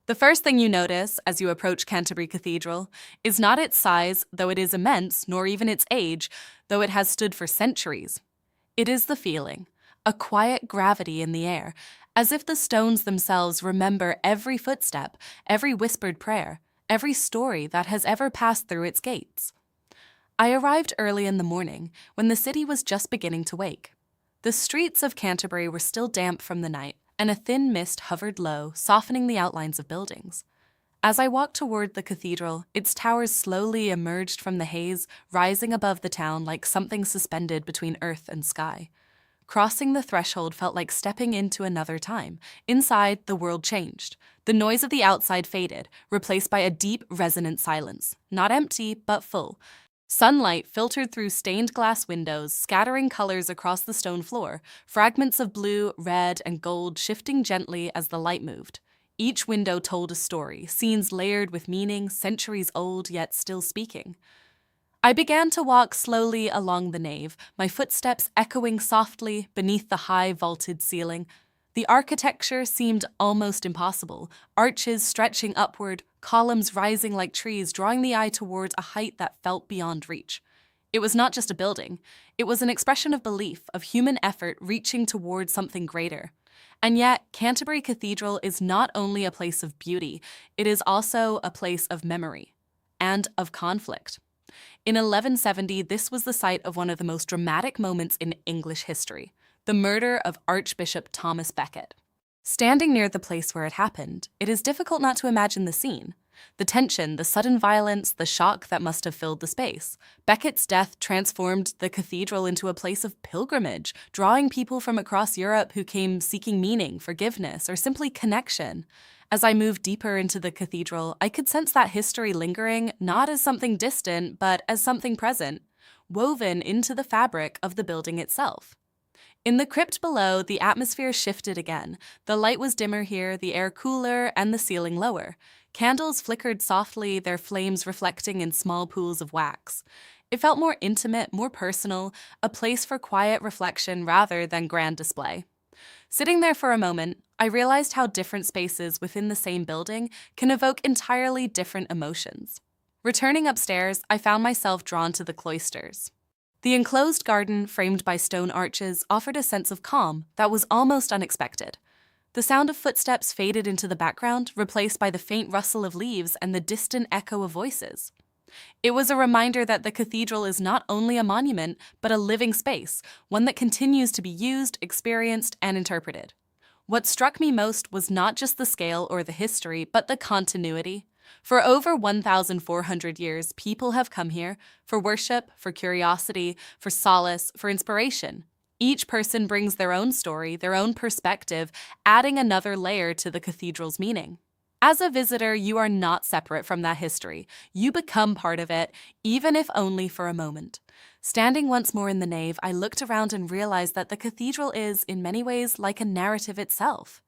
The first thing you notice as you approach Canterbury Cathedral is not its size, though it is immense, nor even its age, though it has stood for centuries. It is the feeling, a quiet gravity in the air, as if the stones themselves remember every footstep, every whispered prayer, every story that has ever passed through its gates. I arrived early in the morning, when the city was just beginning to wake. The streets of Canterbury were still damp from the night, and a thin mist hovered low, softening the outlines of buildings. As I walked toward the cathedral, its towers slowly emerged from the haze, rising above the town like something suspended between earth and sky. Crossing the threshold felt like stepping into another time. Inside, the world changed. The noise of the outside faded, replaced by a deep, resonant silence, not empty, but full. Sunlight filtered through stained glass windows, scattering colors across the stone floor, fragments of blue, red, and gold shifting gently as the light moved. Each window told a story, scenes layered with meaning, centuries old yet still speaking. I began to walk slowly along the nave, my footsteps echoing softly beneath the high vaulted ceiling. The architecture seemed almost impossible, arches stretching upward, columns rising like trees, drawing the eye towards a height that felt beyond reach. It was not just a building. It was an expression of belief, of human effort reaching toward something greater. And yet, Canterbury Cathedral is not only a place of beauty, it is also a place of memory and of conflict. In 1170, this was the site of one of the most dramatic moments in English history, the murder of Archbishop Thomas Becket. Standing near the place where it happened, it is difficult not to imagine the scene. The tension, the sudden violence, the shock that must have filled the space. Becket's death transformed the cathedral into a place of pilgrimage, drawing people from across Europe who came seeking meaning, forgiveness, or simply connection. As I moved deeper into the cathedral, I could sense that history lingering, not as something distant, but as something present, woven into the fabric of the building itself. In the crypt below, the atmosphere shifted again. The light was dimmer here, the air cooler, and the ceiling lower. Candles flickered softly, their flames reflecting in small pools of wax. It felt more intimate, more personal, a place for quiet reflection rather than grand display. Sitting there for a moment, I realized how different spaces within the same building can evoke entirely different emotions. Returning upstairs, I found myself drawn to the cloisters. The enclosed garden, framed by stone arches, offered a sense of calm that was almost unexpected. The sound of footsteps faded into the background, replaced by the faint rustle of leaves and the distant echo of voices. It was a reminder that the cathedral is not only a monument, but a living space, one that continues to be used, experienced, and interpreted. What struck me most was not just the scale or the history, but the continuity. For over 1,400 years, people have come here for worship, for curiosity, for solace, for inspiration. Each person brings their own story, their own perspective, adding another layer to the cathedral's meaning. As a visitor, you are not separate from that history. You become part of it, even if only for a moment. Standing once more in the nave, I looked around and realized that the cathedral is, in many ways, like a narrative itself.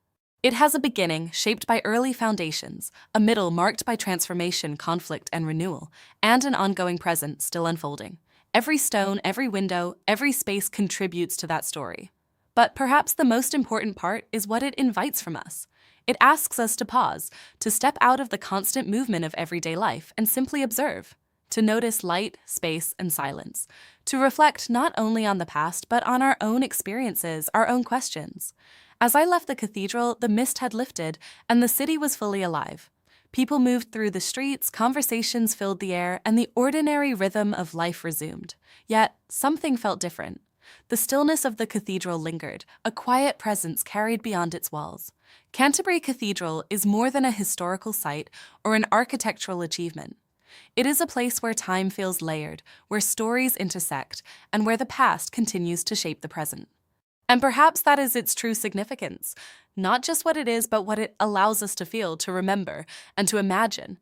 It has a beginning shaped by early foundations, a middle marked by transformation, conflict, and renewal, and an ongoing present still unfolding. Every stone, every window, every space contributes to that story. But perhaps the most important part is what it invites from us. It asks us to pause, to step out of the constant movement of everyday life and simply observe, to notice light, space, and silence, to reflect not only on the past, but on our own experiences, our own questions. As I left the cathedral, the mist had lifted, and the city was fully alive. People moved through the streets, conversations filled the air, and the ordinary rhythm of life resumed. Yet, something felt different. The stillness of the cathedral lingered, a quiet presence carried beyond its walls. Canterbury Cathedral is more than a historical site or an architectural achievement. It is a place where time feels layered, where stories intersect, and where the past continues to shape the present. And perhaps that is its true significance, not just what it is, but what it allows us to feel, to remember, and to imagine.